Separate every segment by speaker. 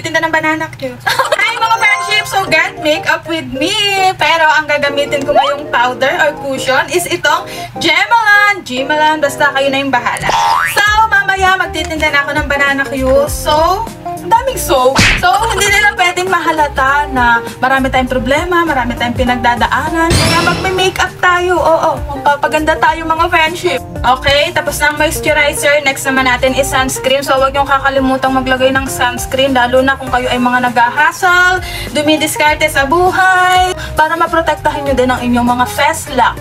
Speaker 1: magtitinda ng banana cue. Hi mga friendship! So get makeup with me! Pero ang gagamitin ko ngayong powder or cushion is itong Gemalan, basta kayo na yung bahala. So mamaya magtitinda na ako ng banana cue. So, ang daming soap. So, hindi nila pwedeng mahalata na marami tayong problema, marami tayong pinagdadaanan. Kaya magme-makeup tayo. Oo, magpapaganda tayo mga friendship. Okay, tapos na ang moisturizer. Next naman natin is sunscreen. So, huwag niyong kakalimutang maglagay ng sunscreen, lalo na kung kayo ay mga nag-hustle, dumidiskarte sa buhay, para maprotektahan niyo din ang inyong mga face lock.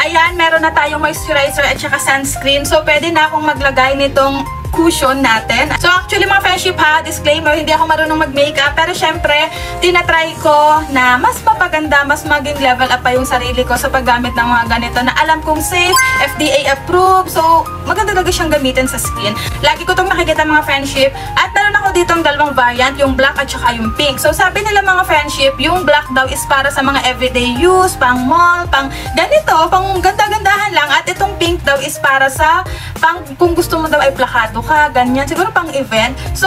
Speaker 1: Ayan, meron na tayong moisturizer at saka sunscreen. So, pwede na akong maglagay nitong cushion natin. So actually mga friendship ha, disclaimer, hindi ako marunong mag-makeup, pero syempre, tinatry ko na mas mapaganda, mas maging level up pa yung sarili ko sa paggamit ng mga ganito na alam kong safe, FDA approved, so maganda talaga siyang gamitin sa skin. Lagi ko itong nakikita mga friendship, at meron ako dito ang dalawang variant, yung black at saka yung pink. So sabi nila mga friendship, yung black daw is para sa mga everyday use, pang mall, pang ganito, pang ganda-gandahan lang, at itong pink daw is para sa pang kung gusto mo daw ay plakado ka, ganyan. Siguro pang event. So,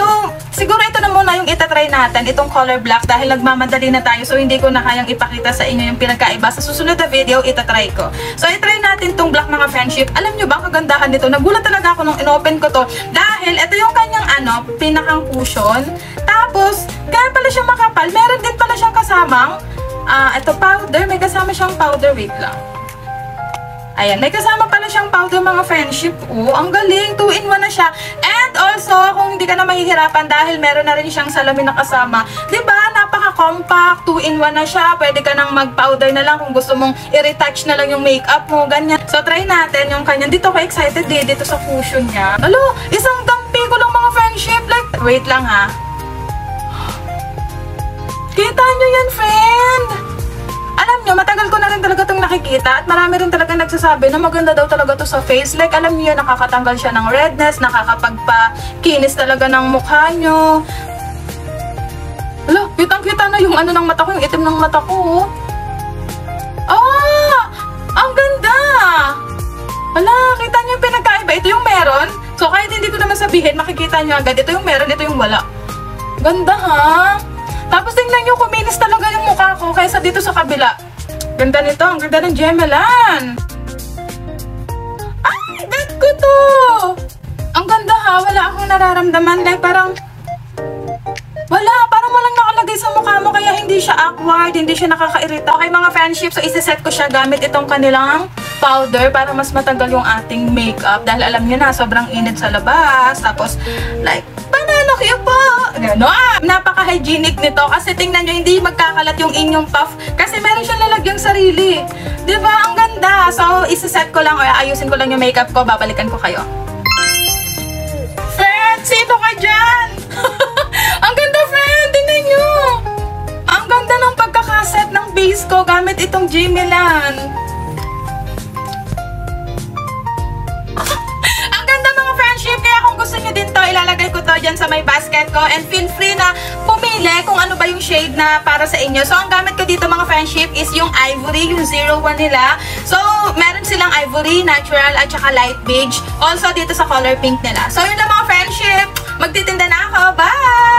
Speaker 1: siguro ito na muna yung itatry natin, itong color black, dahil nagmamadali na tayo. So, hindi ko na kayang ipakita sa inyo yung pinagkaiba. Sa susunod na video, itatry ko. So, itry natin itong black mga friendship. Alam nyo ba, kagandahan nito? Nagulat talaga ako nung inopen ko to. Dahil, ito yung kanyang pinakang cushion. Tapos, kaya pala siya makapal. Meron din pala siyang kasamang, ito powder. May kasama siyang powder. Wait lang. Ayan, may kasama pala siyang powder mga friendship. Oh, ang galing. 2-in-1 na siya. And also, kung hindi ka na mahihirapan dahil meron na rin siyang salamin na kasama. Diba? Napaka-compact. 2-in-1 na siya. Pwede ka nang mag-powder na lang kung gusto mong i-retouch na lang yung makeup mo. Ganyan. So, try natin yung kanya. Dito ko excited dito sa cushion niya. Alo, isang dampi ko lang mga friendship. Like, wait lang ha. Kita nyo yan, friend? Alam nyo, matagal ko na rin talaga itong nakikita at marami rin talaga nagsasabi na maganda daw talaga to sa face. Like, alam nyo, nakakatanggal siya ng redness, nakakapagpakinis talaga ng mukha nyo. Hala, kitang-kita na yung ng mata ko, yung itim ng mata ko. Ah! Ang ganda! Hala, kita nyo yung pinagkaiba. Ito yung meron. So, kahit hindi ko naman sabihin, makikita nyo agad. Ito yung meron, ito yung wala. Ganda ha? Tapos tingnan nyo, kuminis talaga yung mukha ko kaysa dito sa kabila. Ganda nito, ang ganda ng Gemalan. Ay, bet ko to! Ang ganda ha, wala akong nararamdaman. Like parang, parang walang nakalagay sa mukha mo kaya hindi siya awkward, hindi siya nakakairita. Okay mga friendship, so isa-set ko siya gamit itong kanilang powder para mas matagal yung ating makeup. Dahil alam nyo na, sobrang init sa labas. Tapos, like, banana cue po! Ganon! Napaka-hygienic nito kasi tingnan nyo, hindi magkakalat yung inyong puff kasi meron siyang lalagyan sarili. Diba? Ang ganda! So, isa-set ko lang o ayusin ko lang yung makeup ko. Babalikan ko kayo. Friend! Sino ka dyan? Ang ganda, friend! Tingnan nyo! Ang ganda ng pagkakaset ng base ko gamit itong Gemalan. Kaya kung gusto nyo din to, ilalagay ko to dyan sa may basket ko and feel free na pumili kung ano ba yung shade na para sa inyo. So, ang gamit ko dito mga friendship is yung ivory, yung 01 nila. So, meron silang ivory, natural, at saka light beige. Also, dito sa color pink nila. So, yun lang mga friendship. Magtitinda na ako. Bye!